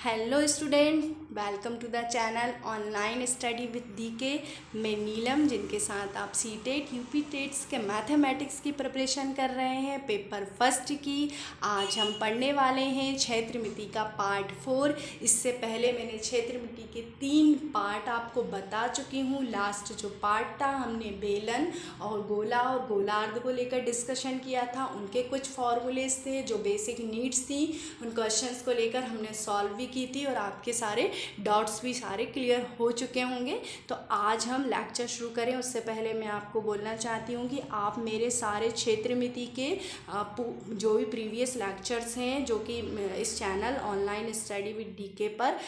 Hello student, welcome to the channel online study with DK. मैं नीलम, जिनके साथ आप सीटेट यूपी टेट्स के मैथमेटिक्स की प्रिपरेशन कर रहे हैं, पेपर फर्स्ट की। आज हम पढ़ने वाले हैं क्षेत्रमिति का पार्ट 4। इससे पहले मैंने क्षेत्रमिति के 3 पार्ट आपको बता चुकी हूँ। लास्ट जो पार्ट था हमने बेलन और गोला और गोलार्ध को लेकर डिस्कशन किया था। उनके कुछ फॉर्मूलेज थे जो बेसिक नीड्स थी, उन क्वेश्चंस को लेकर हमने सॉल्व भी की थी और आपके सारे डाउट्स भी सारे क्लियर हो चुके होंगे। तो आज हम लेक्चर शुरू करें उससे पहले मैं आपको बोलना चाहती हूँ कि आप मेरे सारे क्षेत्रमिति के जो भी प्रीवियस लेक्चर्स हैं जो कि इस channel online study with DK पर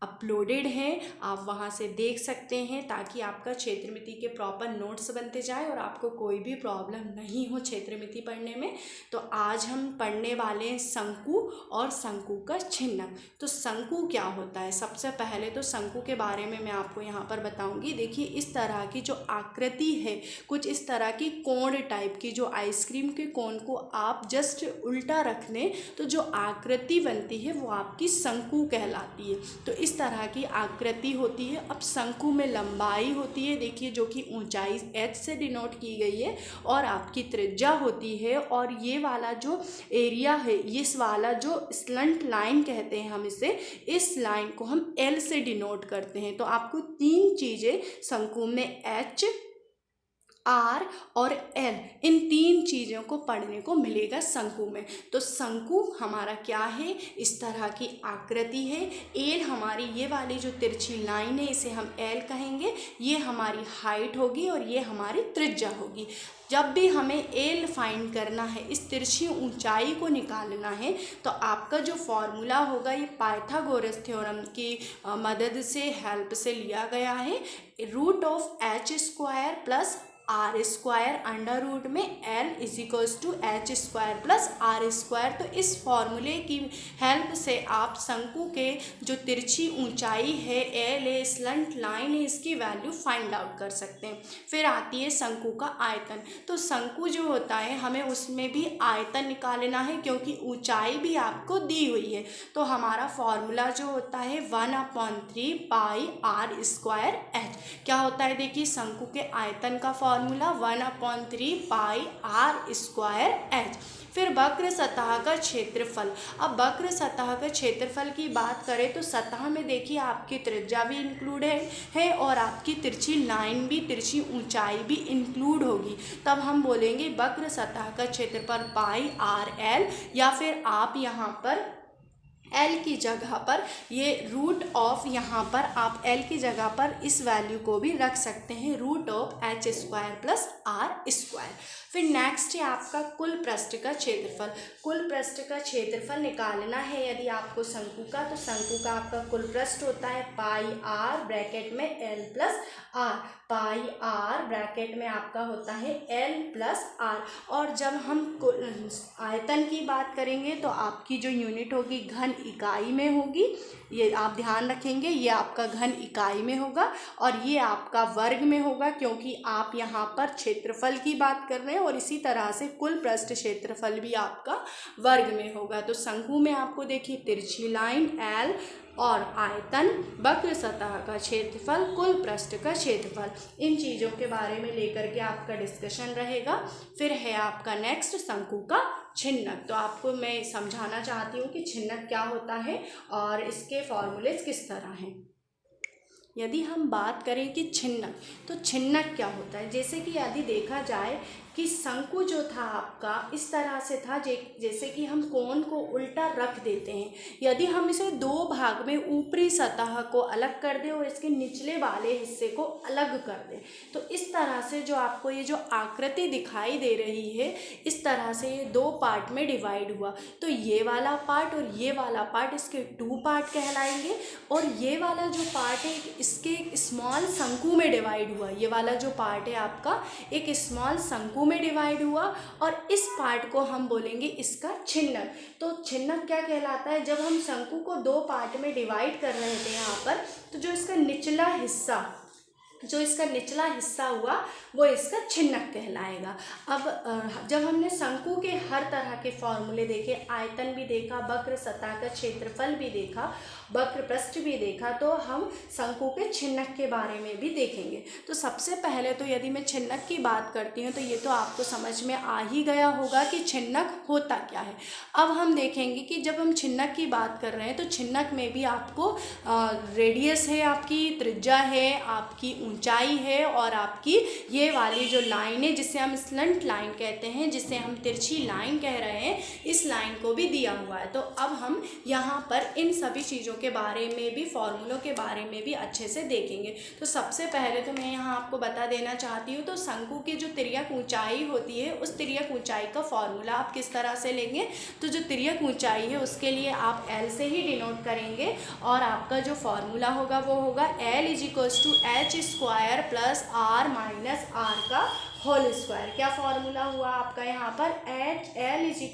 अपलोडेड हैं, आप वहां से देख सकते हैं ताकि आपका क्षेत्रमिति के प्रॉपर नोट्स बनते जाए और आपको कोई भी प्रॉब्लम नहीं हो क्षेत्रमिति पढ़ने में। तो आज हम पढ़ने वाले हैं शंकु और शंकु का छिन्नक। तो शंकु क्या होता है? सबसे पहले तो शंकु के बारे में मैं आपको यहाँ पर बताऊँगी। देखिए, इस तरह की जो आकृति है, कुछ इस तरह की कोण टाइप की, जो आइसक्रीम के कोण को आप जस्ट उल्टा रख लें तो जो आकृति बनती है वो आपकी शंकु कहलाती है। तो इस तरह की आकृति होती है। अब शंकु में लंबाई होती है, देखिए, जो कि ऊंचाई h से डिनोट की गई है, और आपकी त्रिज्या होती है। और ये वाला जो एरिया है, इस वाला जो स्लंट लाइन कहते हैं हम इसे, इस लाइन को हम L से डिनोट करते हैं। तो आपको 3 चीज़ें शंकु में H, आर और एल, इन 3 चीज़ों को पढ़ने को मिलेगा शंकु में। तो शंकु हमारा क्या है? इस तरह की आकृति है। एल हमारी ये वाली जो तिरछी लाइन है, इसे हम एल कहेंगे। ये हमारी हाइट होगी और ये हमारी त्रिज्या होगी। जब भी हमें एल फाइंड करना है, इस तिरछी ऊंचाई को निकालना है, तो आपका जो फॉर्मूला होगा ये पाइथागोरस थ्योरम की मदद से, हेल्प से लिया गया है। Root of H square plus are square under root में L is equals to H square plus are square. तो इस फॉर्मूले की हेल्प से आप शंकु के जो तिरछी ऊंचाई है, एल है, स्लंट लाइन है, इसकी वैल्यू फाइंड आउट कर सकते हैं। फिर आती है शंकु का आयतन। तो शंकु जो होता है, हमें उसमें भी आयतन निकालना है क्योंकि ऊंचाई भी आपको दी हुई है। तो हमारा फॉर्मूला जो होता है 1/3 पाई आर स्क्वायर एच। क्या होता है? देखिए, शंकु के आयतन का formula 1/3 pi are square h. फिर वक्र सतह का क्षेत्रफल। अब वक्र सतह का क्षेत्रफल की बात करें तो सतह में देखिए आपकी त्रिज्या भी इंक्लूड है और आपकी तिरछी लाइन भी, तिरछी ऊंचाई भी इंक्लूड होगी। तब हम बोलेंगे वक्र सतह का क्षेत्रफल पाई आर एल, या फिर आप यहाँ पर L की जगह पर ये रूट ऑफ, यहाँ पर आप L की जगह पर इस वैल्यू को भी रख सकते हैं, root of H square plus are square. फिर नेक्स्ट है आपका कुल पृष्ठ का क्षेत्रफल। कुल पृष्ठ का क्षेत्रफल निकालना है यदि आपको शंकु का, तो शंकु का आपका कुल पृष्ठ होता है पाई आर ब्रैकेट में l plus r. Pi r bracket में आपका होता है एल प्लस आर। और जब हम आयतन की बात करेंगे तो आपकी जो यूनिट होगी घन इकाई में होगी। ये आप ध्यान रखेंगे, ये आपका घन इकाई में होगा और ये आपका वर्ग में होगा, क्योंकि आप यहाँ पर क्षेत्रफल की बात कर रहे हैं और इसी तरह से कुल पृष्ठ क्षेत्रफल भी आपका वर्ग में होगा। तो शंकु में आपको देखिए तिरछी लाइन एल और आयतन, वक्र सतह का क्षेत्रफल, कुल पृष्ठ का क्षेत्रफल, इन चीज़ों के बारे में लेकर के आपका डिस्कशन रहेगा। फिर है आपका नेक्स्ट शंकु का छिन्नक। तो आपको मैं समझाना चाहती हूँ कि छिन्नक क्या होता है और इसके फॉर्मूलेज किस तरह हैं। यदि हम बात करें कि छिन्नक, तो छिन्नक क्या होता है? जैसे कि यदि देखा जाए कि शंकु जो था आपका इस तरह से था, जैसे कि हम कोण को उल्टा रख देते हैं। यदि हम इसे 2 भाग में ऊपरी सतह को अलग कर दें और इसके निचले वाले हिस्से को अलग कर दें, तो इस तरह से जो आपको ये जो आकृति दिखाई दे रही है, इस तरह से ये 2 पार्ट में डिवाइड हुआ। तो ये वाला पार्ट और ये वाला पार्ट इसके 2 पार्ट कहलाएंगे, और ये वाला जो पार्ट है इसके एक स्मॉल शंकु में डिवाइड हुआ। ये वाला जो पार्ट है आपका एक स्मॉल शंकु में डिवाइड हुआ और इस पार्ट को हम बोलेंगे इसका छिन्नक। तो छिन्नक क्या कहलाता है? जब हम शंकु को 2 पार्ट में डिवाइड कर रहे थे यहाँ पर, तो जो इसका निचला हिस्सा जो इसका निचला हिस्सा हुआ वो इसका छिन्नक कहलाएगा। अब जब हमने शंकु के हर तरह के फॉर्मूले देखे, आयतन भी देखा, वक्र सतह का क्षेत्रफल भी देखा, वक्र पृष्ठ भी देखा, तो हम शंकु के छिन्नक के बारे में भी देखेंगे। तो सबसे पहले तो यदि मैं छिन्नक की बात करती हूँ तो ये तो आपको समझ में आ ही गया होगा कि छिन्नक होता क्या है। अब हम देखेंगे कि जब हम छिन्नक की बात कर रहे हैं तो छिन्नक में भी आपको रेडियस है, आपकी त्रिज्या है, आपकी ऊंचाई है, और आपकी ये वाली जो लाइन है जिसे हम स्लंट लाइन कहते हैं, जिसे हम तिरछी लाइन कह रहे हैं, इस लाइन को भी दिया हुआ है। तो अब हम यहाँ पर इन सभी चीज़ों के बारे में भी, फॉर्मूलों के बारे में भी अच्छे से देखेंगे। तो सबसे पहले तो मैं यहाँ आपको बता देना चाहती हूँ, तो शंकु की जो तिर्यक ऊंचाई होती है उस तिर्यक ऊंचाई का फॉर्मूला आप किस तरह से लेंगे। तो जो तिर्यक ऊंचाई है उसके लिए आप L से ही डिनोट करेंगे, और आपका जो फॉर्मूला होगा वो होगा L = h² plus r minus r का होल स्क्वायर। क्या फॉर्मूला हुआ आपका यहाँ पर, L = h²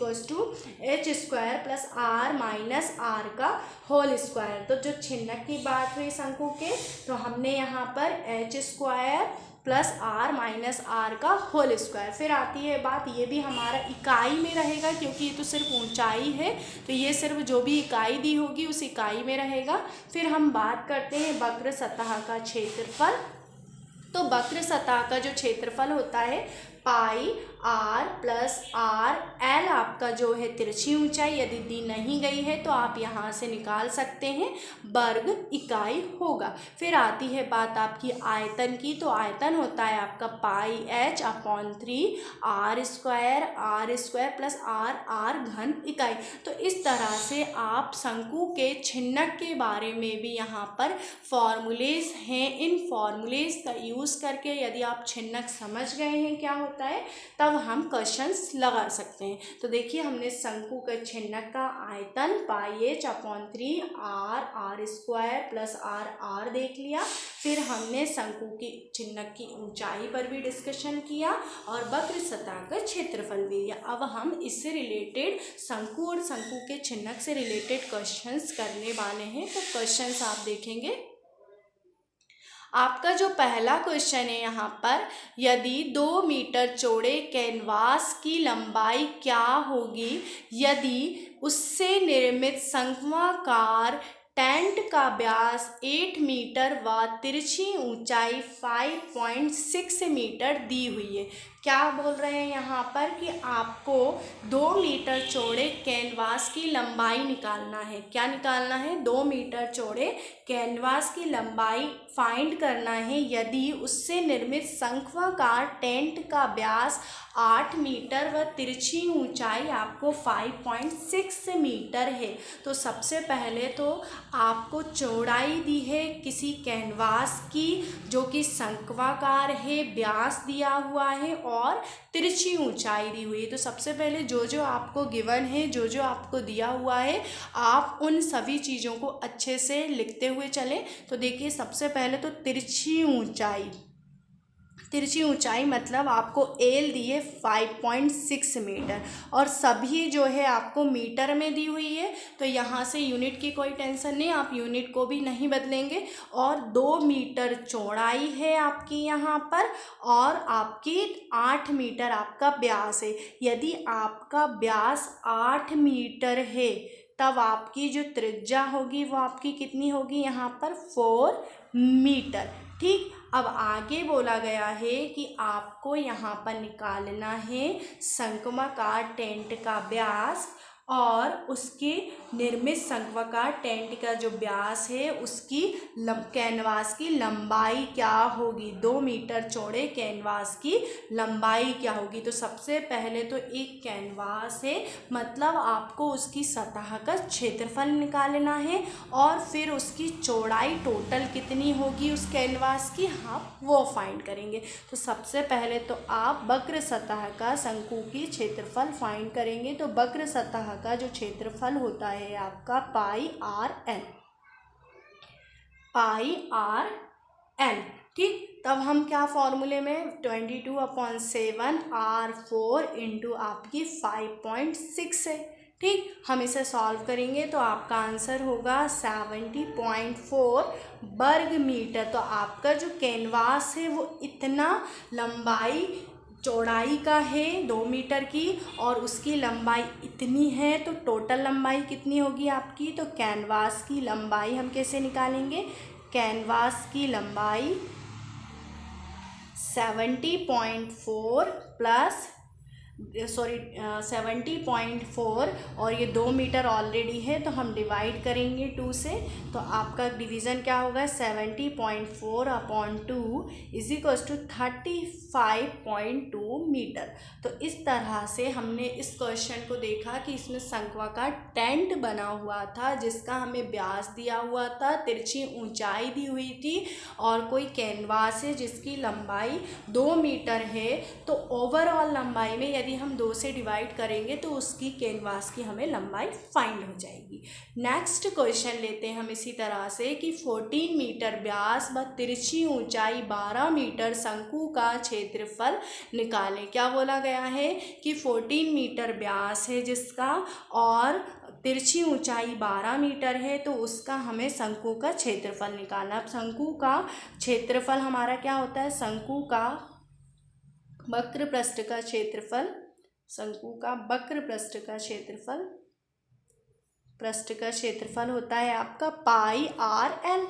plus r minus r का होल स्क्वायर। तो जो छिन्नक की बात हुई शंकु के, तो हमने यहाँ पर h² plus r minus r का होल स्क्वायर। फिर आती है बात, ये भी हमारा इकाई में रहेगा क्योंकि ये तो सिर्फ ऊंचाई है, तो ये सिर्फ जो भी इकाई दी होगी उस इकाई में रहेगा। फिर हम बात करते हैं वक्र सतह का क्षेत्रफल। तो वक्र सतह का जो क्षेत्रफल होता है पाई r प्लस r, L आपका जो है तिरछी ऊंचाई, यदि दी नहीं गई है तो आप यहाँ से निकाल सकते हैं, वर्ग इकाई होगा। फिर आती है बात आपकी आयतन की। तो आयतन होता है आपका पाई h/3 r² प्लस r घन इकाई। तो इस तरह से आप शंकु के छिन्नक के बारे में भी यहाँ पर फॉर्मूलेज हैं, इन फॉर्मूलेज का यूज़ करके यदि आप छिन्नक समझ गए हैं क्या होता है, तब हम क्वेश्चंस लगा सकते हैं। तो देखिए, हमने शंकु के छिन्नक का आयतन पाई h/3 r² प्लस r देख लिया। फिर हमने शंकु की छिन्नक की ऊंचाई पर भी डिस्कशन किया और वक्र सतह का क्षेत्रफल भी लिया। अब हम इससे रिलेटेड शंकु और शंकु के छिन्नक से रिलेटेड क्वेश्चंस करने वाले हैं। तो क्वेश्चंस आप देखेंगे। आपका जो पहला क्वेश्चन है यहाँ पर, यदि 2 मीटर चौड़े कैनवास की लंबाई क्या होगी यदि उससे निर्मित शंक्वाकार टेंट का व्यास 8 मीटर व तिरछी ऊंचाई 5.6 मीटर दी हुई है। क्या बोल रहे हैं यहाँ पर कि आपको 2 मीटर चौड़े कैनवास की लंबाई निकालना है। क्या निकालना है? 2 मीटर चौड़े कैनवास की लंबाई फाइंड करना है यदि उससे निर्मित शंक्वाकार टेंट का व्यास 8 मीटर व तिरछी ऊंचाई आपको 5.6 मीटर है। तो सबसे पहले तो आपको चौड़ाई दी है किसी कैनवास की जो कि शंक्वाकार है, व्यास दिया हुआ है और तिरछी ऊंचाई दी हुई है। तो सबसे पहले जो जो आपको गिवन है, जो जो आपको दिया हुआ है, आप उन सभी चीज़ों को अच्छे से लिखते हुए चलें। तो देखिए, सबसे पहले तो तिरछी ऊंचाई मतलब आपको एल दी है 5.6 मीटर और सभी जो है आपको मीटर में दी हुई है। तो यहाँ से यूनिट की कोई टेंशन नहीं, आप यूनिट को भी नहीं बदलेंगे। और 2 मीटर चौड़ाई है आपकी यहाँ पर और आपकी 8 मीटर आपका व्यास है। यदि आपका व्यास 8 मीटर है तब आपकी जो त्रिज्या होगी वो आपकी कितनी होगी यहाँ पर 4 मीटर। ठीक, अब आगे बोला गया है कि आपको यहाँ पर निकालना है शंक्वाकार टेंट का व्यास और उसके निर्मित शंक्वाकार टेंट का जो व्यास है उसकी कैनवास की लंबाई क्या होगी। 2 मीटर चौड़े कैनवास की लंबाई क्या होगी। तो सबसे पहले तो एक कैनवास है मतलब आपको उसकी सतह का क्षेत्रफल निकालना है और फिर उसकी चौड़ाई टोटल कितनी होगी उस कैनवास की, आप वो फाइंड करेंगे। तो सबसे पहले तो आप वक्र सतह का शंकु की क्षेत्रफल फाइंड करेंगे। तो वक्र सतह का जो क्षेत्रफल होता है आपका पाई r/n। ठीक, तब हम क्या फॉर्मूले में 22/7 r4 इंटू आपकी 5.6 है। ठीक, हम इसे सॉल्व करेंगे तो आपका आंसर होगा 70.4 वर्ग मीटर। तो आपका जो कैनवास है वो इतना लंबाई चौड़ाई का है 2 मीटर की, और उसकी लंबाई इतनी है, तो टोटल लंबाई कितनी होगी आपकी? तो कैनवास की लंबाई हम कैसे निकालेंगे? कैनवास की लंबाई 70.4 प्लस 70.4, और ये 2 मीटर ऑलरेडी है तो हम डिवाइड करेंगे 2 से, तो आपका डिवीज़न क्या होगा? 70.4 upon 2 is equals to 35.2 metre. तो इस तरह से हमने इस क्वेश्चन को देखा कि इसमें शंक्वाकार टेंट बना हुआ था, जिसका हमें व्यास दिया हुआ था, तिरछी ऊंचाई दी हुई थी, और कोई कैनवास है जिसकी लंबाई 2 मीटर है। तो ओवरऑल लंबाई में यदि हम 2 से डिवाइड करेंगे तो उसकी कैनवास की हमें लंबाई फाइंड हो जाएगी। नेक्स्ट क्वेश्चन लेते हैं हम इसी तरह से कि 14 मीटर व्यास व तिरछी ऊंचाई 12 मीटर शंकु का क्षेत्रफल निकालें। क्या बोला गया है कि 14 मीटर व्यास है जिसका, और तिरछी ऊंचाई 12 मीटर है, तो उसका हमें शंकु का क्षेत्रफल निकालना। अब शंकु का क्षेत्रफल हमारा क्या होता है? शंकु का वक्र पृष्ठ का क्षेत्रफल, शंकु का वक्र पृष्ठ का क्षेत्रफल होता है आपका पाई आर एल।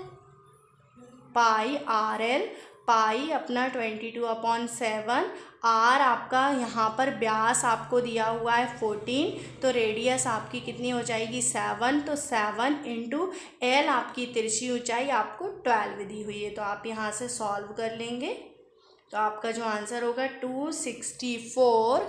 पाई अपना 22/7, आर आपका यहाँ पर व्यास आपको दिया हुआ है 14, तो रेडियस आपकी कितनी हो जाएगी? 7, तो 7 इंटू एल आपकी तिरछी ऊंचाई आपको 12 दी हुई है, तो आप यहाँ से सॉल्व कर लेंगे तो आपका जो आंसर होगा 264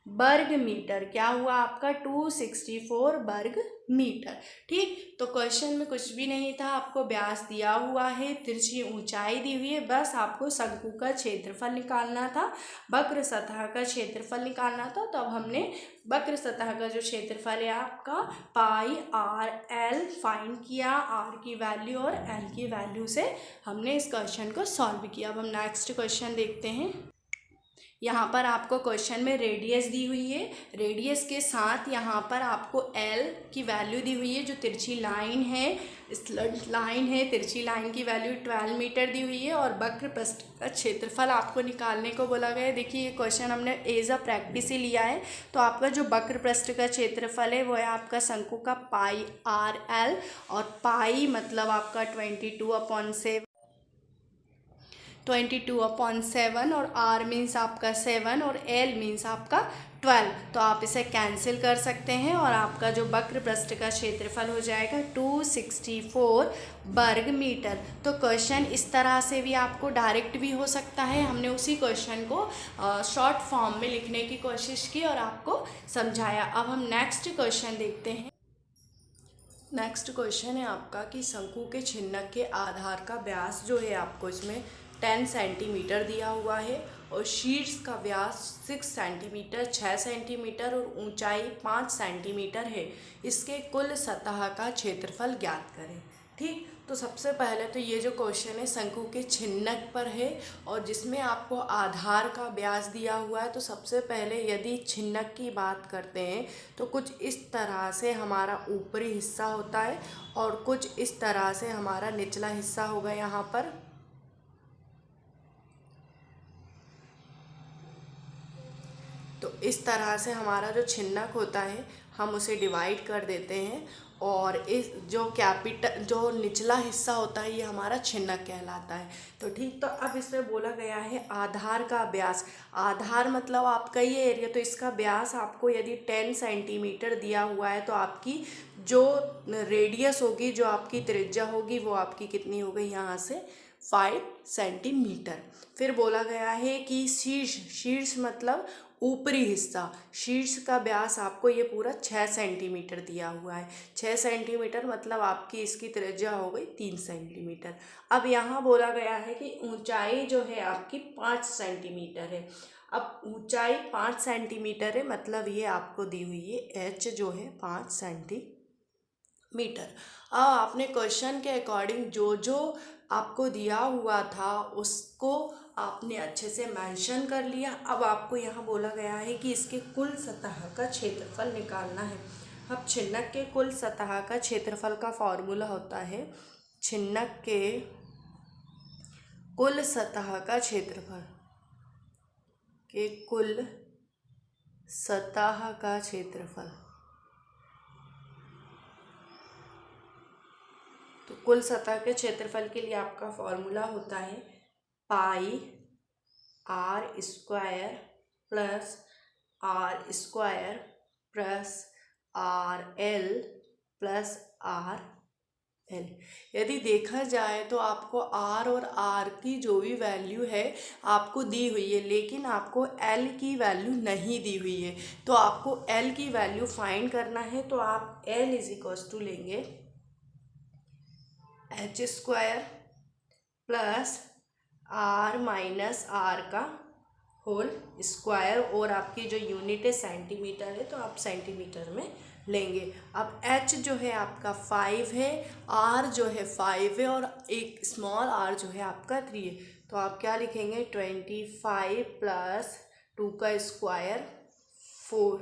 वर्ग मीटर। क्या हुआ आपका? 264 वर्ग मीटर। ठीक, तो क्वेश्चन में कुछ भी नहीं था, आपको व्यास दिया हुआ है, तिरछी ऊंचाई दी हुई है, बस आपको शंकु का क्षेत्रफल निकालना था, वक्र सतह का क्षेत्रफल निकालना था। तो अब हमने वक्र सतह का जो क्षेत्रफल है आपका पाई आर एल फाइंड किया, आर की वैल्यू और एल की वैल्यू से हमने इस क्वेश्चन को सॉल्व किया। अब हम नेक्स्ट क्वेश्चन देखते हैं। यहाँ पर आपको क्वेश्चन में रेडियस दी हुई है, रेडियस के साथ यहाँ पर आपको एल की वैल्यू दी हुई है, जो तिरछी लाइन है, स्लंट लाइन है, तिरछी लाइन की वैल्यू 12 मीटर दी हुई है, और वक्र पृष्ठ का क्षेत्रफल आपको निकालने को बोला गया है। देखिए ये क्वेश्चन हमने एज अ प्रैक्टिस ही लिया है, तो आपका जो वक्र पृष्ठ का क्षेत्रफल है वो है आपका शंकु का पाई आर एल, और पाई मतलब आपका 22/7, और आर मीन्स आपका 7, और एल मीन्स आपका 12, तो आप इसे कैंसिल कर सकते हैं, और आपका जो वक्र पृष्ठ का क्षेत्रफल हो जाएगा 264 वर्ग मीटर। तो क्वेश्चन इस तरह से भी आपको डायरेक्ट भी हो सकता है, हमने उसी क्वेश्चन को शॉर्ट फॉर्म में लिखने की कोशिश की और आपको समझाया। अब हम नेक्स्ट क्वेश्चन देखते हैं। नेक्स्ट क्वेश्चन है आपका कि शंकु के छिन्नक के आधार का व्यास जो है आपको इसमें 10 सेंटीमीटर दिया हुआ है, और शीर्ष का व्यास 6 सेंटीमीटर, 6 सेंटीमीटर और ऊंचाई 5 सेंटीमीटर है। इसके कुल सतह का क्षेत्रफल ज्ञात करें। ठीक, तो सबसे पहले तो ये जो क्वेश्चन है शंकु के छिन्नक पर है, और जिसमें आपको आधार का व्यास दिया हुआ है। तो सबसे पहले यदि छिन्नक की बात करते हैं तो कुछ इस तरह से हमारा ऊपरी हिस्सा होता है, और कुछ इस तरह से हमारा निचला हिस्सा होगा यहाँ पर। तो इस तरह से हमारा जो छिन्नक होता है हम उसे डिवाइड कर देते हैं, और इस जो निचला हिस्सा होता है ये हमारा छिन्नक कहलाता है। तो ठीक, तो अब इसमें बोला गया है आधार का व्यास। आधार मतलब आपका ये एरिया, तो इसका व्यास आपको यदि 10 सेंटीमीटर दिया हुआ है तो आपकी जो रेडियस होगी, जो आपकी त्रिज्या होगी, वो आपकी कितनी हो गई यहाँ से 5 सेंटीमीटर। फिर बोला गया है कि शीर्ष मतलब ऊपरी हिस्सा, शीर्ष का व्यास आपको ये पूरा 6 सेंटीमीटर दिया हुआ है। 6 सेंटीमीटर मतलब आपकी इसकी त्रिज्या हो गई 3 सेंटीमीटर। अब यहाँ बोला गया है कि ऊंचाई जो है आपकी 5 सेंटीमीटर है। अब ऊंचाई 5 सेंटीमीटर है मतलब ये आपको दी हुई है एच जो है 5 सेंटीमीटर। अब आपने क्वेश्चन के अकॉर्डिंग जो जो आपको दिया हुआ था उसको आपने अच्छे से मेंशन कर लिया। अब आपको यहाँ बोला गया है कि इसके कुल सतह का क्षेत्रफल निकालना है। अब छिन्नक के कुल सतह का क्षेत्रफल का फॉर्मूला होता है छिन्नक के कुल सतह का क्षेत्रफल के कुल सतह का क्षेत्रफल। तो कुल सतह के क्षेत्रफल के लिए आपका फॉर्मूला होता है pi are square plus are square plus R L plus R L. यदि देखा जाए तो आपको आर और आर की जो भी वैल्यू है आपको दी हुई है, लेकिन आपको एल की वैल्यू नहीं दी हुई है। तो आपको एल की वैल्यू फाइंड करना है। तो आप एल इज इक्वल्स टू लेंगे h square plus r minus r का होल स्क्वायर, और आपकी जो यूनिट है सेंटीमीटर है तो आप सेंटीमीटर में लेंगे। अब h जो है आपका 5 है, r जो है 5 है और एक स्मॉल r जो है आपका 3 है। तो आप क्या लिखेंगे 25 प्लस 2 का स्क्वायर 4,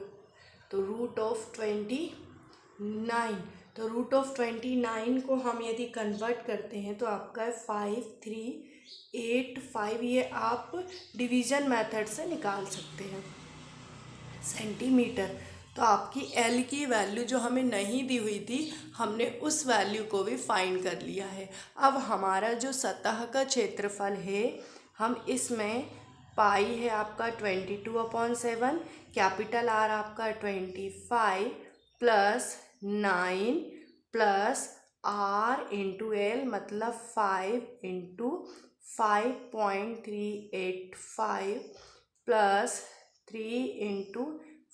तो रूट ऑफ 29। तो रूट ऑफ 29 को हम यदि कन्वर्ट करते हैं तो आपका 5385, ये आप डिवीज़न मेथड से निकाल सकते हैं सेंटीमीटर। तो आपकी एल की वैल्यू जो हमें नहीं दी हुई थी, हमने उस वैल्यू को भी फाइंड कर लिया है। अब हमारा जो सतह का क्षेत्रफल है, हम इसमें पाई है आपका 22/7, कैपिटल आर आपका 25 plus 9 plus r into l मतलब 5 इंटू 5.385 प्लस 3 इंटू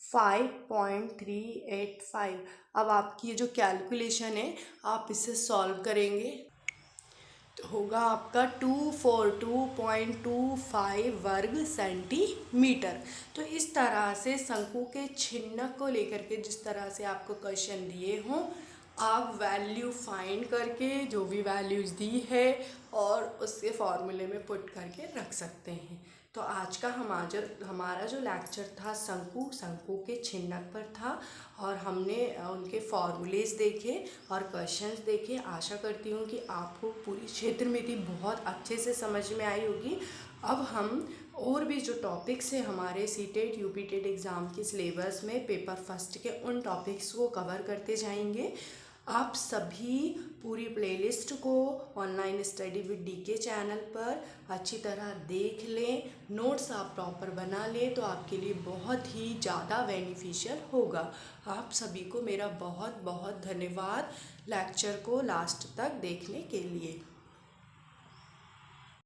5.385। अब आपकी ये जो कैलकुलेशन है आप इसे सॉल्व करेंगे तो होगा आपका 242.25 वर्ग सेंटीमीटर। तो इस तरह से शंकु के छिन्नक को लेकर के जिस तरह से आपको क्वेश्चन दिए हों, आप वैल्यू फाइंड करके जो भी वैल्यूज़ दी है और उसके फॉर्मूले में पुट करके रख सकते हैं। तो आज का हमारा जो लेक्चर था शंकु के छिन्नक पर था, और हमने उनके फॉर्मूलेज देखे और क्वेश्चंस देखे। आशा करती हूँ कि आपको पूरी क्षेत्रमिति बहुत अच्छे से समझ में आई होगी। अब हम और भी जो टॉपिक्स हैं हमारे सीटेट यूपीटेट एग्ज़ाम के सिलेबस में पेपर फर्स्ट के, उन टॉपिक्स को कवर करते जाएंगे। आप सभी पूरी प्लेलिस्ट को online study with DK channel पर अच्छी तरह देख लें, नोट्स आप प्रॉपर बना लें तो आपके लिए बहुत ही ज़्यादा बेनिफिशियल होगा। आप सभी को मेरा बहुत बहुत धन्यवाद लेक्चर को लास्ट तक देखने के लिए।